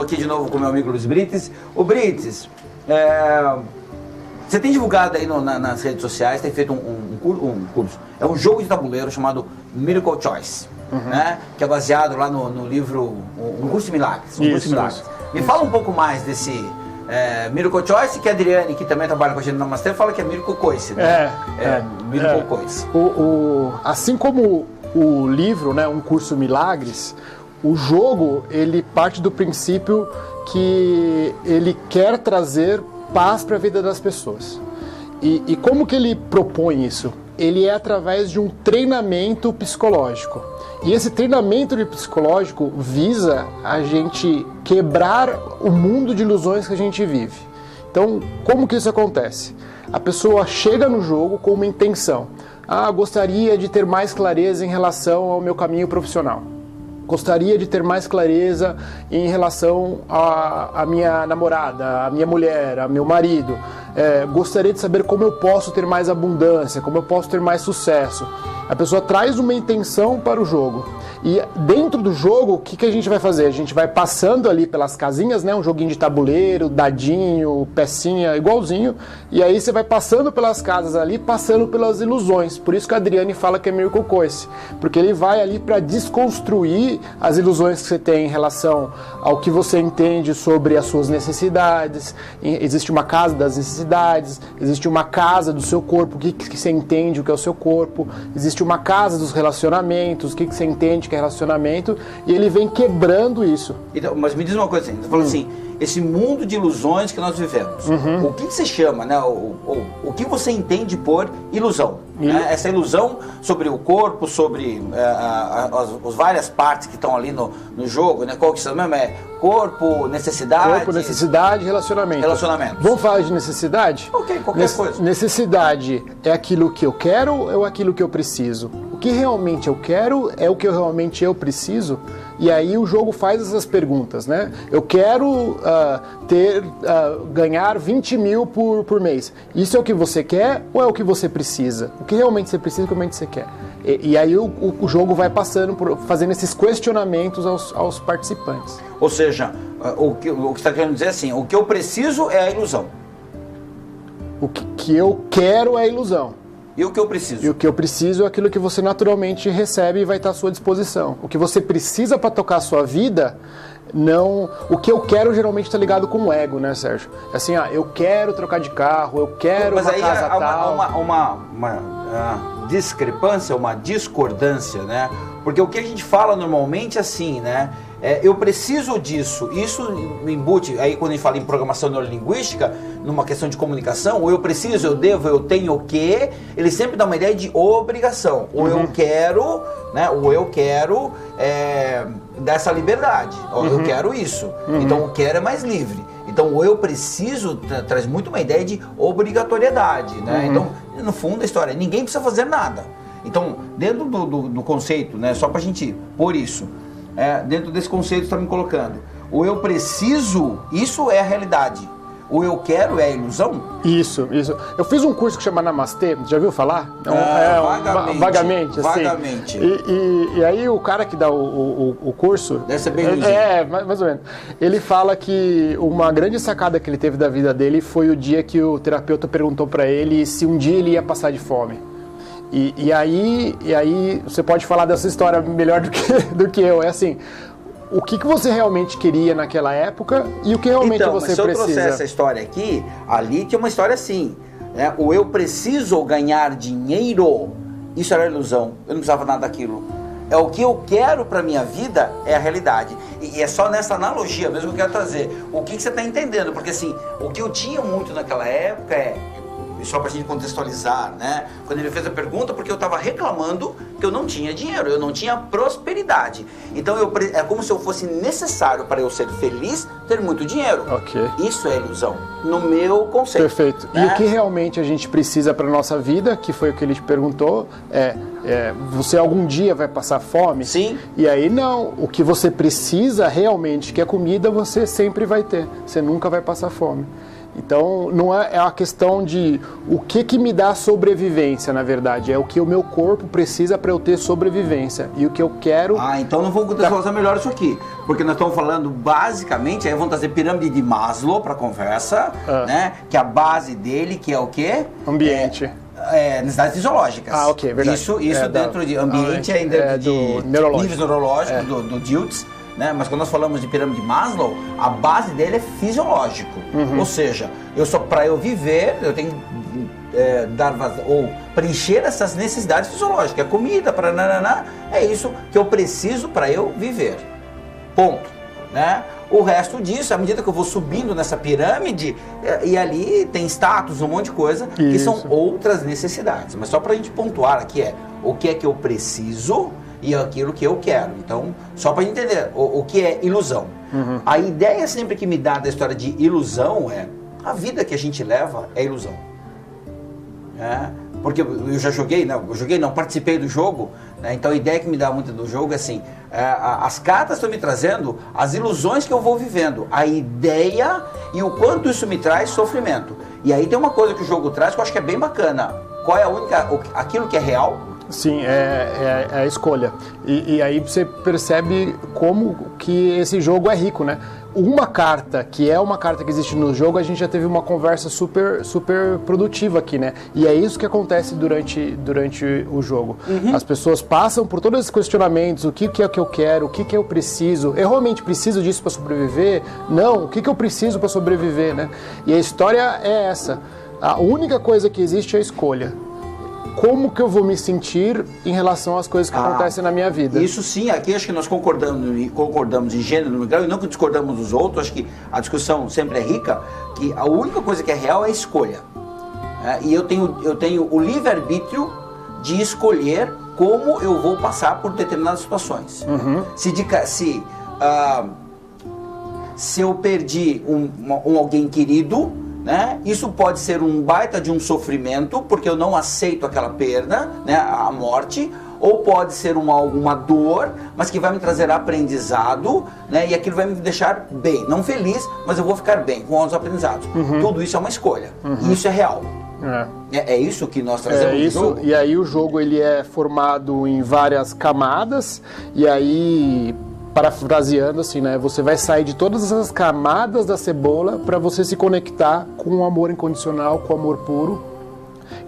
Estou aqui de novo com o meu amigo Luiz Brites. O Brites, você tem divulgado aí nas redes sociais, tem feito um curso. É um jogo de tabuleiro chamado Miracle Choice, né? Que é baseado lá no livro Um Curso de Milagres. Me fala um pouco mais desse Miracle Choice, que a Adriane, que também trabalha com a gente no Namastê, fala que é Miracle Choice, né? Miracle Choice. Assim como o livro, né, Um Curso Milagres, o jogo, ele parte do princípio que ele quer trazer paz para a vida das pessoas. E como que ele propõe isso? Ele é através de um treinamento psicológico. E esse treinamento psicológico visa a gente quebrar o mundo de ilusões que a gente vive. Então, como que isso acontece? A pessoa chega no jogo com uma intenção. Gostaria de ter mais clareza em relação ao meu caminho profissional. Gostaria de ter mais clareza em relação à minha namorada, à minha mulher, ao meu marido. Gostaria de saber como eu posso ter mais abundância, como eu posso ter mais sucesso. A pessoa traz uma intenção para o jogo. E dentro do jogo, o que a gente vai fazer? A gente vai passando ali pelas casinhas, né? Um joguinho de tabuleiro, dadinho, pecinha, igualzinho. E aí você vai passando pelas casas ali, passando pelas ilusões. Por isso que a Adriane fala que é Miracle Choice. Porque ele vai ali para desconstruir as ilusões que você tem em relação ao que você entende sobre as suas necessidades. Existe uma casa das necessidades, existe uma casa do seu corpo, o que você entende o que é o seu corpo. Existe uma casa dos relacionamentos, o que você entende que é relacionamento, e ele vem quebrando isso. Então, mas me diz uma coisa assim, você falou assim, esse mundo de ilusões que nós vivemos, o que você chama, né, o que você entende por ilusão? Né? Essa ilusão sobre o corpo, sobre as várias partes que estão ali no jogo, né? Qual que você mesmo é? Corpo, necessidade... Corpo, necessidade, relacionamento. Vamos falar de necessidade? Ok, qualquer coisa. Necessidade é aquilo que eu quero ou é aquilo que eu preciso? O que realmente eu quero é o que realmente eu preciso? E aí o jogo faz essas perguntas, né? Eu quero ganhar 20 mil por mês. Isso é o que você quer ou é o que você precisa? O que realmente você precisa e o que realmente você quer? E aí o jogo vai passando, fazendo esses questionamentos aos participantes. Ou seja, o que você está querendo dizer é assim, o que eu preciso é a ilusão. O que eu quero é a ilusão. E o que eu preciso? E o que eu preciso é aquilo que você naturalmente recebe e vai estar à sua disposição. O que você precisa para tocar a sua vida, não... O que eu quero geralmente está ligado com o ego, né, Sérgio? É assim, eu quero trocar de carro, eu quero uma casa tal... Mas aí uma discrepância, uma discordância, né? Porque o que a gente fala normalmente é assim, né? Eu preciso disso, isso embute, aí quando a gente fala em programação neurolinguística, numa questão de comunicação, ou eu preciso, eu devo, eu tenho o quê, ele sempre dá uma ideia de obrigação, ou eu quero, né, ou eu quero dessa liberdade, ou eu quero isso, então o quero é mais livre, então o eu preciso traz muito uma ideia de obrigatoriedade, né, então no fundo a história, ninguém precisa fazer nada, então dentro do conceito, né, só pra gente pôr isso, dentro desse conceito está me colocando. O eu preciso, isso é a realidade. O eu quero é a ilusão? Isso. Eu fiz um curso que chama Namastê, já viu falar? Vagamente. Vagamente. E aí o cara que dá o curso... Deve ser bem luzinho. Mais ou menos. Ele fala que uma grande sacada que ele teve da vida dele foi o dia que o terapeuta perguntou para ele se um dia ele ia passar de fome. E aí você pode falar dessa história melhor do que eu. É assim, o que você realmente queria naquela época e o que realmente você precisa. Mas se eu trouxer essa história aqui, ali tinha uma história assim, né? O eu preciso ganhar dinheiro, isso era ilusão, eu não precisava nada daquilo. É o que eu quero para minha vida, é a realidade. E é só nessa analogia mesmo que eu quero trazer. O que você está entendendo? Porque assim, o que eu tinha muito naquela época só pra gente contextualizar, né? Quando ele fez a pergunta, porque eu estava reclamando que eu não tinha dinheiro, eu não tinha prosperidade. Então é como se eu fosse necessário para eu ser feliz ter muito dinheiro. Ok. Isso é ilusão, no meu conceito. Perfeito. Né? E o que realmente a gente precisa para nossa vida, que foi o que ele te perguntou, você algum dia vai passar fome? Sim. E aí não, o que você precisa realmente, que é comida, você sempre vai ter. Você nunca vai passar fome. Então, não é a questão de o que me dá sobrevivência, na verdade. É o que o meu corpo precisa para eu ter sobrevivência. E o que eu quero... Então não vamos contextualizar melhor isso aqui. Porque nós estamos falando basicamente, aí vamos trazer pirâmide de Maslow para a conversa, né? Que a base dele, que é o quê? Ambiente. Necessidades fisiológicas. Ok, verdade. Isso dentro de ambiente, dentro de níveis neurológicos, do Diltz. Né? Mas quando nós falamos de pirâmide de Maslow, a base dele é fisiológico. Ou seja, para eu viver, eu tenho que ou preencher essas necessidades fisiológicas. Comida, é isso que eu preciso para eu viver. Ponto. Né? O resto disso, à medida que eu vou subindo nessa pirâmide, e ali tem status, um monte de coisa, que são outras necessidades. Mas só para a gente pontuar aqui o que é que eu preciso e aquilo que eu quero. Então, só para entender o que é ilusão. A ideia sempre que me dá da história de ilusão é a vida que a gente leva é ilusão. Porque eu já participei do jogo, né? Então a ideia que me dá muito do jogo é assim, as cartas estão me trazendo as ilusões que eu vou vivendo, a ideia e o quanto isso me traz sofrimento. E aí tem uma coisa que o jogo traz que eu acho que é bem bacana. Qual é aquilo que é real? Sim, é a escolha. E aí você percebe como que esse jogo é rico, né? Uma carta, que é uma carta que existe no jogo, a gente já teve uma conversa super produtiva aqui, né? E é isso que acontece durante o jogo. As pessoas passam por todos esses questionamentos, o que é que eu quero, o que eu preciso, eu realmente preciso disso para sobreviver? Não, o que eu preciso para sobreviver, né? E a história é essa. A única coisa que existe é a escolha. Como que eu vou me sentir em relação às coisas que acontecem na minha vida? Isso sim, aqui acho que nós concordamos em gênero, no grau, e não que discordamos dos outros, acho que a discussão sempre é rica, que a única coisa que é real é a escolha. E eu tenho o livre-arbítrio de escolher como eu vou passar por determinadas situações. Se eu perdi alguém querido, né? Isso pode ser um baita de um sofrimento, porque eu não aceito aquela perda, né? A morte, ou pode ser uma dor, mas que vai me trazer aprendizado, né? E aquilo vai me deixar bem, não feliz, mas eu vou ficar bem com os aprendizados. Tudo isso é uma escolha, e isso é real. É isso que nós trazemos no jogo. E aí o jogo ele é formado em várias camadas, e aí... parafraseando assim, né? Você vai sair de todas essas camadas da cebola para você se conectar com o amor incondicional, com o amor puro,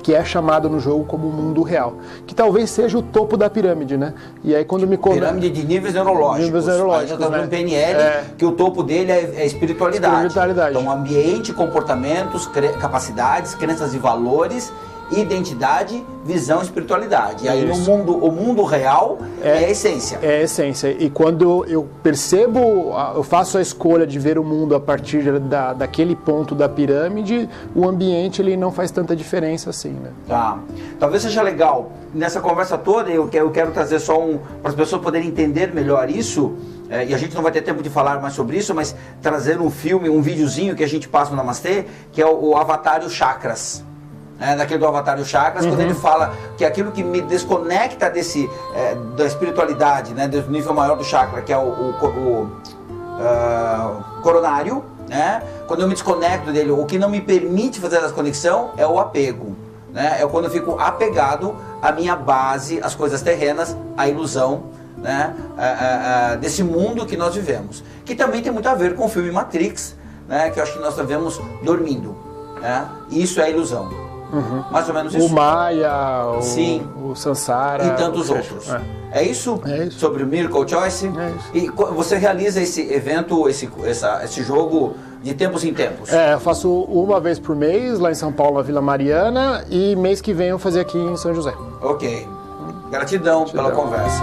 que é chamado no jogo como o mundo real, que talvez seja o topo da pirâmide, né? E aí quando me pirâmide de níveis neurológicos. Níveis neurológicos, né? No PNL, que o topo dele é espiritualidade. Então, ambiente, comportamentos, capacidades, crenças e valores, identidade, visão, espiritualidade. E aí o mundo real é a essência. É a essência. E quando eu percebo, eu faço a escolha de ver o mundo a partir daquele ponto da pirâmide, o ambiente ele não faz tanta diferença assim, né? Tá. Talvez seja legal, nessa conversa toda, eu quero trazer só para as pessoas poderem entender melhor isso, e a gente não vai ter tempo de falar mais sobre isso, mas trazer um videozinho que a gente passa no Namastê, que é o Avatar e os Chakras. Daquele do Avatar e os Chakras, quando ele fala que aquilo que me desconecta da espiritualidade, né, do nível maior do chakra, que é o coronário, né, quando eu me desconecto dele, o que não me permite fazer essa conexão é o apego. Né, é quando eu fico apegado à minha base, às coisas terrenas, à ilusão, né, desse mundo que nós vivemos. Que também tem muito a ver com o filme Matrix, né, que eu acho que nós vivemos dormindo. Né, isso é ilusão. Mais ou menos isso. O Maya, o Sansara. E tantos outros. É isso? Sobre o Miracle Choice? E você realiza esse evento, esse jogo de tempos em tempos? Eu faço uma vez por mês lá em São Paulo, na Vila Mariana, e mês que vem eu vou fazer aqui em São José. Ok. Gratidão pela conversa.